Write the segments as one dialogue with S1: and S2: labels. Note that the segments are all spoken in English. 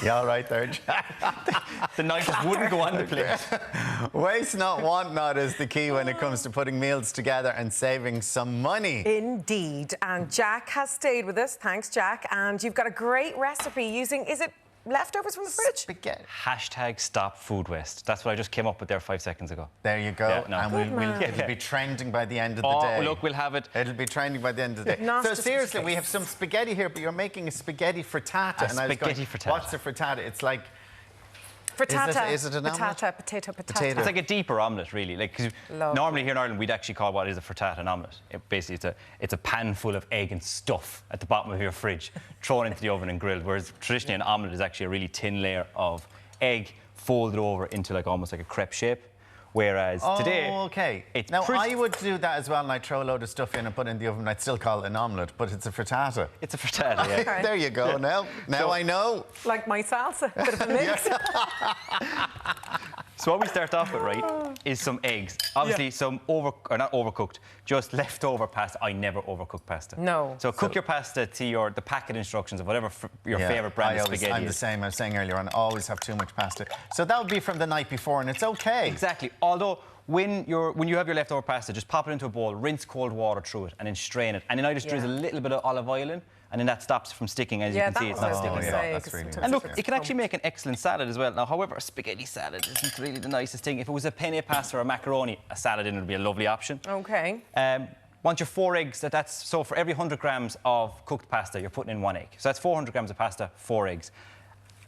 S1: You all right there, Jack?
S2: The knife just wouldn't go on the plate.
S1: Waste not, want not is the key when it comes to putting meals together and saving some money.
S3: Indeed. And Jack has stayed with us. Thanks, Jack. And you've got a great recipe using, is it leftovers from the fridge?
S1: Spaghetti.
S2: Hashtag stop food waste. That's what I just came up with there 5 seconds ago.
S1: There you go.
S2: Yeah, no.
S1: And it'll be trending by the end of the day.
S2: Look, we'll have it.
S1: It'll be trending by the end of the day. So seriously, we have some spaghetti here, but you're making a spaghetti frittata.
S2: Spaghetti frittata.
S1: What's a frittata? It's like...
S3: Frittata.
S1: Is it an omelette?
S3: Potato.
S2: It's like a deeper omelette, really. Like, 'cause normally here in Ireland, we'd actually call what is a frittata an omelette. Basically, it's a pan full of egg and stuff at the bottom of your fridge, thrown into the oven and grilled. Whereas traditionally, an omelette is actually a really thin layer of egg folded over into like almost like a crepe shape. Whereas today, it's
S1: now I would do that as well, and I'd throw a load of stuff in and put it in the oven. I'd still call it an omelette, but it's a frittata.
S2: It's a frittata, yeah.
S3: Okay.
S1: There you go. Now so, I know.
S3: Like my salsa, bit of a mix.
S2: So what we start off with, right, is some eggs. Obviously, some not overcooked, just leftover pasta. I never overcook pasta.
S3: No.
S2: So cook your pasta to the packet instructions of whatever your favourite brand of spaghetti
S1: I'm the same. I was saying earlier on, I always have too much pasta. So that would be from the night before, and it's okay.
S2: Exactly. Although, when you have your leftover pasta, just pop it into a bowl, rinse cold water through it, and then strain it. And then I just drizzle a little bit of olive oil in, and then that stops from sticking. As you can see, it's not sticking.
S1: That's really
S2: and look, it can actually make an excellent salad as well. Now, however, a spaghetti salad isn't really the nicest thing. If it was a penne pasta or a macaroni, a salad in would be a lovely option.
S3: Okay.
S2: Want your 4 eggs, so for every 100 grams of cooked pasta, you're putting in 1 egg. So that's 400 grams of pasta, 4 eggs.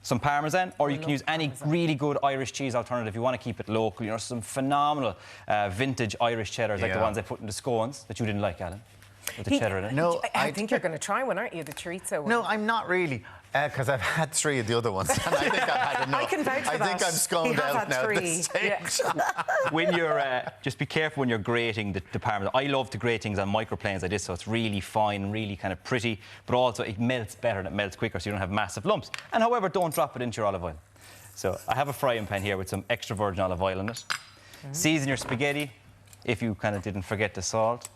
S2: Some Parmesan, or you can use any really good Irish cheese alternative if you want to keep it local. You know, some phenomenal vintage Irish cheddars, like the ones I put in the scones that you didn't like, Alan. With the cheddar in it.
S1: No,
S3: I think you're going to try one, aren't you? The chorizo one.
S1: No, I'm not really, because I've had 3 of the other ones, and I think I've had enough.
S3: I can vouch for that.
S1: I think I'm sconed out now at this stage.
S3: Yeah.
S2: When you're, just be careful when you're grating the Parmesan. I love to grate things on microplanes like this, so it's really fine, really kind of pretty, but also it melts better and it melts quicker, so you don't have massive lumps. And however, don't drop it into your olive oil. So I have a frying pan here with some extra virgin olive oil in it. Season your spaghetti, if you kind of didn't forget the salt.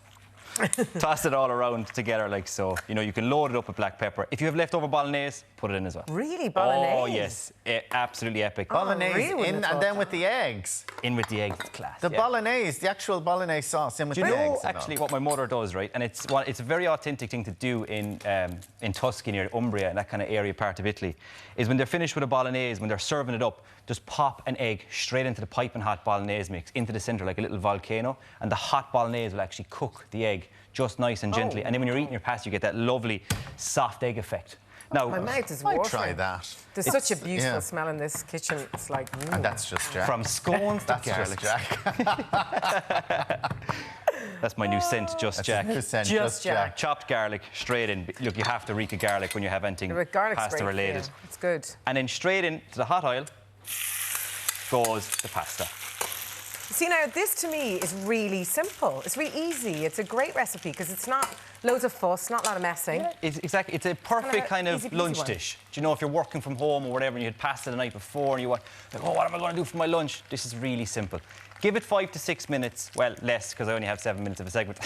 S2: Toss it all around together like so. You know, you can load it up with black pepper. If you have leftover bolognese, put it in as well.
S3: Really? Bolognese?
S2: Oh, yes. Absolutely epic.
S1: Bolognese in, and then with the eggs.
S2: In with the eggs, it's class.
S1: The bolognese, the actual bolognese sauce in with the eggs.
S2: Do you know, actually, what my mother does, right? And it's a very authentic thing to do in Tuscany or Umbria, and that kind of area part of Italy, is when they're finished with a bolognese, when they're serving it up, just pop an egg straight into the piping hot bolognese mix, into the centre like a little volcano, and the hot bolognese will actually cook the egg just nice and gently. And then when you're eating your pasta, you get that lovely soft egg effect. Now,
S3: my mouth is watering.
S1: I'd try that.
S3: There's such a beautiful smell in this kitchen. It's like...
S1: And that's just Jack.
S2: From scones to garlic.
S1: Just Jack.
S2: That's my new scent, Just Jack.
S3: Just Jack.
S2: Chopped garlic, straight in. Look, you have to reek of garlic when you have anything pasta related.
S3: Yeah, it's good.
S2: And then straight into the hot oil goes the pasta.
S3: See, now, this to me is really simple. It's really easy. It's a great recipe because it's not loads of fuss, not a lot of messing.
S2: Yeah, exactly. It's a perfect kind of lunch dish. Do you know, if you're working from home or whatever and you had pasta the night before and you want, like, oh, what am I going to do for my lunch? This is really simple. Give it 5 to 6 minutes, well, less, because I only have 7 minutes of a segment.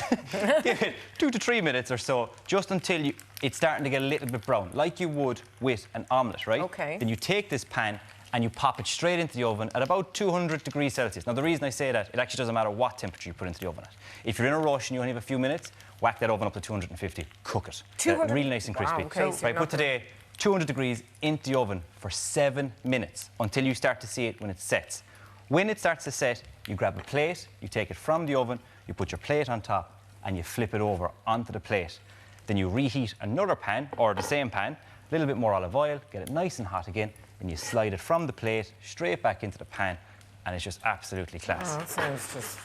S2: Give it 2 to 3 minutes or so, just until it's starting to get a little bit brown, like you would with an omelette, right?
S3: Okay.
S2: Then you take this pan and you pop it straight into the oven at about 200 degrees Celsius. Now, the reason I say that, it actually doesn't matter what temperature you put into the oven at. If you're in a rush and you only have a few minutes, whack that oven up to 250, cook it.
S3: 200?
S2: Really nice and crispy.
S3: Wow, okay,
S2: so I put today 200 degrees into the oven for 7 minutes until you start to see it when it sets. When it starts to set, you grab a plate, you take it from the oven, you put your plate on top, and you flip it over onto the plate. Then you reheat another pan, or the same pan, a little bit more olive oil, get it nice and hot again, and you slide it from the plate straight back into the pan, and it's just absolutely class.
S3: Oh, that sounds just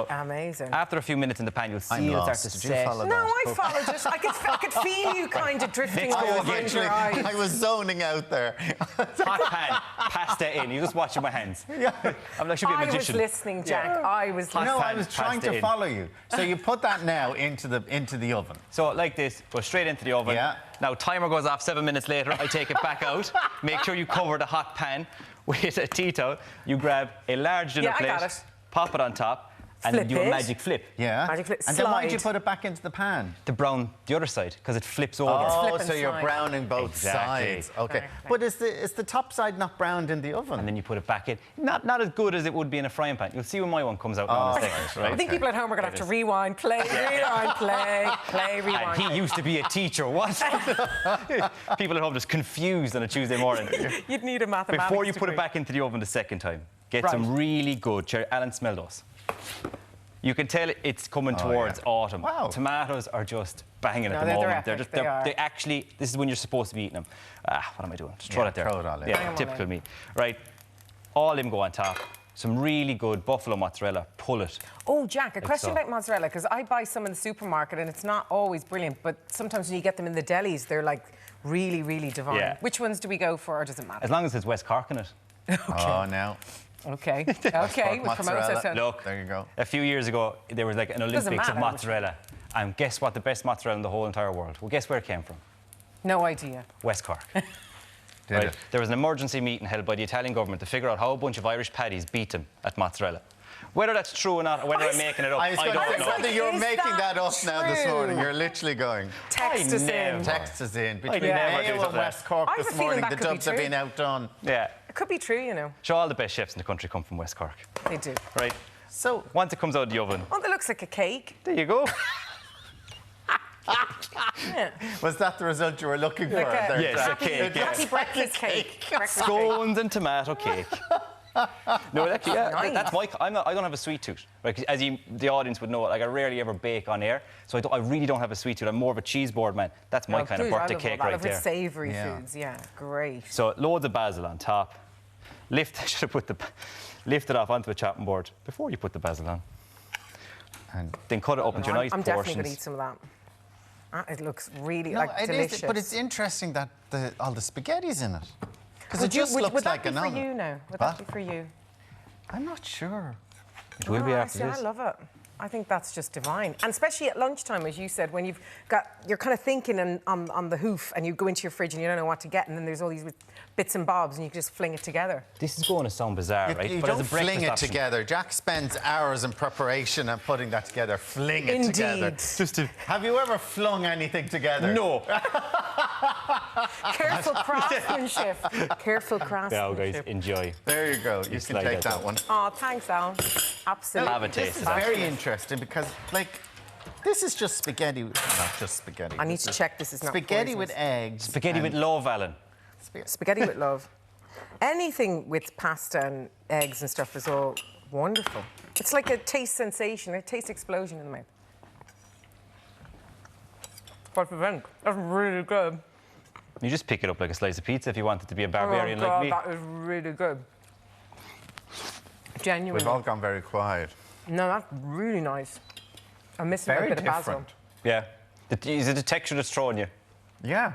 S3: amazing.
S2: After a few minutes in the pan, you'll see it start to set.
S3: No, I followed it. I could feel you kind of drifting over into your eyes.
S1: I was zoning out there.
S2: Hot pan, pasta in. You're just watching my hands.
S1: Yeah.
S2: I should be a magician.
S3: I was listening, Jack. Yeah. I was listening.
S1: No, I was trying to follow you. So you put that now into the oven.
S2: So like this, go straight into the oven.
S1: Yeah.
S2: Now, timer goes off 7 minutes later. I take it back out. Make sure you cover the hot pan with a tea towel. You grab a large dinner plate.
S3: I got it.
S2: Pop it on top. and then
S3: Flip
S2: do a
S3: it.
S2: magic flip.
S1: Yeah.
S3: Magic flip,
S1: And then why'd you
S3: slide.
S1: put it back into the pan?
S2: To brown the other side, because it flips over.
S1: Oh,
S3: flip and
S1: so you're
S3: slide.
S1: browning both
S2: Exactly.
S1: sides. Okay.
S3: Right.
S1: But is the top side not browned in the oven?
S2: And then you put it back in. Not as good as it would be in a frying pan. You'll see when my one comes out now in a second, right?
S3: I think people at home are going to have to rewind, play, rewind.
S2: And he used to be a teacher, what? People at home just confused on a Tuesday morning.
S3: You'd need a mathematics
S2: Before you put
S3: degree.
S2: it back into the oven the second time, get
S3: Right.
S2: some really good cherry. Alan, smell those. You can tell it's coming towards autumn.
S1: Wow.
S2: Tomatoes are just banging at the
S3: they're
S2: moment.
S3: epic,
S2: Just,
S3: they are.
S2: they actually, this is when you're supposed to be eating them. What am I doing? Just throw
S1: Yeah,
S2: it there.
S1: throw it all in.
S2: Yeah,
S3: Bang 'em all
S2: typical
S3: in.
S2: me. Right, all them go on top. Some really good buffalo mozzarella. Pull it.
S3: Oh, Jack, a question
S2: so.
S3: about mozzarella, because I buy some in the supermarket and it's not always brilliant, but sometimes when you get them in the delis, they're like really, really divine.
S2: Yeah.
S3: Which ones do we go for, or does it matter?
S2: As long as it's West Cork in it.
S1: Oh, no.
S3: Okay, okay, we promote
S1: mozzarella.
S3: it.
S2: Look,
S1: There you go.
S2: a few years ago, there was like an Olympics of
S3: matter.
S2: mozzarella. And guess what? The best mozzarella in the whole entire world. Well, guess where it came from?
S3: No idea.
S2: West Cork.
S1: Did
S2: Right.
S1: it?
S2: There was an emergency meeting held by the Italian government to figure out how a bunch of Irish paddies beat them at mozzarella. Whether that's true or not, or whether I'm making it up,
S1: I was
S2: I
S1: going to
S2: don't
S1: say
S2: know.
S1: whether you're
S3: Is
S1: making that
S3: that
S1: up now this
S3: true?
S1: morning. You're literally going.
S3: Text
S2: I
S3: us
S2: never.
S3: in.
S1: Text us in. Between
S2: never do
S1: Mayo
S2: something
S1: and West Cork
S3: I have
S1: this
S3: a feeling
S1: morning,
S3: that
S1: the
S3: could be
S1: Dubs have
S3: true.
S1: been outdone.
S2: Yeah.
S3: It could be true, you know.
S2: Sure, all the best chefs in the country come from West Cork.
S3: They do.
S2: Right.
S1: So,
S2: Once it comes out of the oven,
S3: Oh, that looks like a cake.
S2: there you go.
S3: Yeah.
S1: was that the result you were looking for?
S3: Like a-
S1: there,
S2: Yes,
S1: Jack?
S2: a cake, yeah.
S3: Happy breakfast cake. Breakfast cake.
S2: Scones and tomato cake. No, actually, yeah,
S3: Nice.
S2: that's my. I don't have a sweet tooth, right? 'Cause as the audience would know, like I rarely ever bake on air, so I really don't have a sweet tooth. I'm more of a cheese board man. That's my
S3: Oh,
S2: kind of
S3: dude, I
S2: birthday
S3: love all
S2: cake
S3: that. I
S2: right
S3: love
S2: there.
S3: savoury
S1: Yeah.
S3: foods, yeah, great.
S2: So loads of basil on top. Lift. I should have put lift it off onto a chopping board before you put the basil on.
S1: And
S2: Then cut it up into
S3: I'm
S2: nice
S3: definitely going to eat
S2: portions.
S3: some of that. It looks really
S1: no,
S3: like
S1: it
S3: delicious.
S1: is, but it's interesting that all the spaghetti's in it. Because it
S3: Would you-
S1: just
S3: would
S1: looks like
S3: that
S1: an
S3: be for
S1: omelette.
S3: you now? Would
S1: What?
S3: that be for you?
S1: I'm not sure.
S2: It will be
S3: Oh,
S2: after
S3: see,
S2: this.
S3: I love it. I think that's just divine. And especially at lunchtime, as you said, when you're kind of thinking on the hoof and you go into your fridge and you don't know what to get, and then there's all these bits and bobs and you can just fling it together.
S2: This is going to sound bizarre, right?
S1: You
S2: but
S1: don't
S2: as a breakfast
S1: fling it
S2: option,
S1: together. Jack spends hours in preparation and putting that together. Fling it together.
S3: Indeed.
S2: Just to
S1: Have you ever flung anything together?
S2: no.
S3: Careful craftsmanship. Careful
S2: Now,
S3: craftsmanship.
S2: guys, enjoy.
S1: There you go. You
S2: Just
S1: can
S2: like
S1: take
S2: that.
S1: that one.
S3: Oh, thanks, Al. Absolutely.
S2: Have a
S1: This
S2: taste
S1: is
S2: of that.
S1: very interesting because, like, this is just spaghetti. Not just spaghetti.
S3: I need
S1: This
S3: to
S1: is
S3: check this is not
S1: spaghetti
S3: poisonous.
S1: with eggs.
S2: Spaghetti with
S1: and
S2: love, Alan.
S3: Spaghetti with love. Anything with pasta and eggs and stuff is all wonderful. It's like a taste sensation, a taste explosion in the mouth. What do you think? That's really good.
S2: You just pick it up like a slice of pizza if you wanted to be a barbarian
S3: oh, God,
S2: like me.
S3: that is really good. Genuinely.
S1: We've all gone very quiet.
S3: No, that's really nice. I'm missing a
S1: Very
S3: bit of basil.
S1: different.
S2: Yeah. Is it the texture that's throwing you?
S1: Yeah.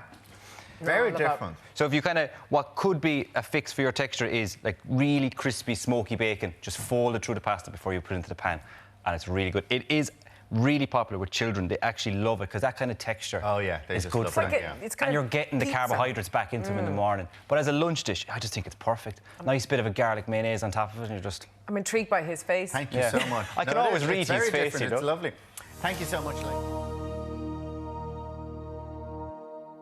S1: Very
S3: I love that.
S1: different.
S2: So if you kind of, what could be a fix for your texture is like really crispy, smoky bacon. Just fold it through the pasta before you put it into the pan. And it's really good. It is really popular with children. They actually love it because that kind of texture
S1: Oh, yeah. They
S2: is
S1: just
S2: good
S1: love
S2: for
S1: it,
S2: them.
S1: yeah.
S3: It's kind
S2: And
S3: of
S2: you're getting the
S3: pizza.
S2: carbohydrates back into them in the morning. But as a lunch dish, I just think it's perfect. Nice bit of a garlic mayonnaise on top of it, and you're just...
S3: I'm intrigued by his face.
S1: Thank you
S2: Yeah.
S1: so much.
S2: I can
S1: it
S2: always
S1: is.
S2: read
S1: It's
S2: his
S1: very
S2: face,
S1: different.
S2: you know.
S1: It's lovely. Thank you so much, Lee.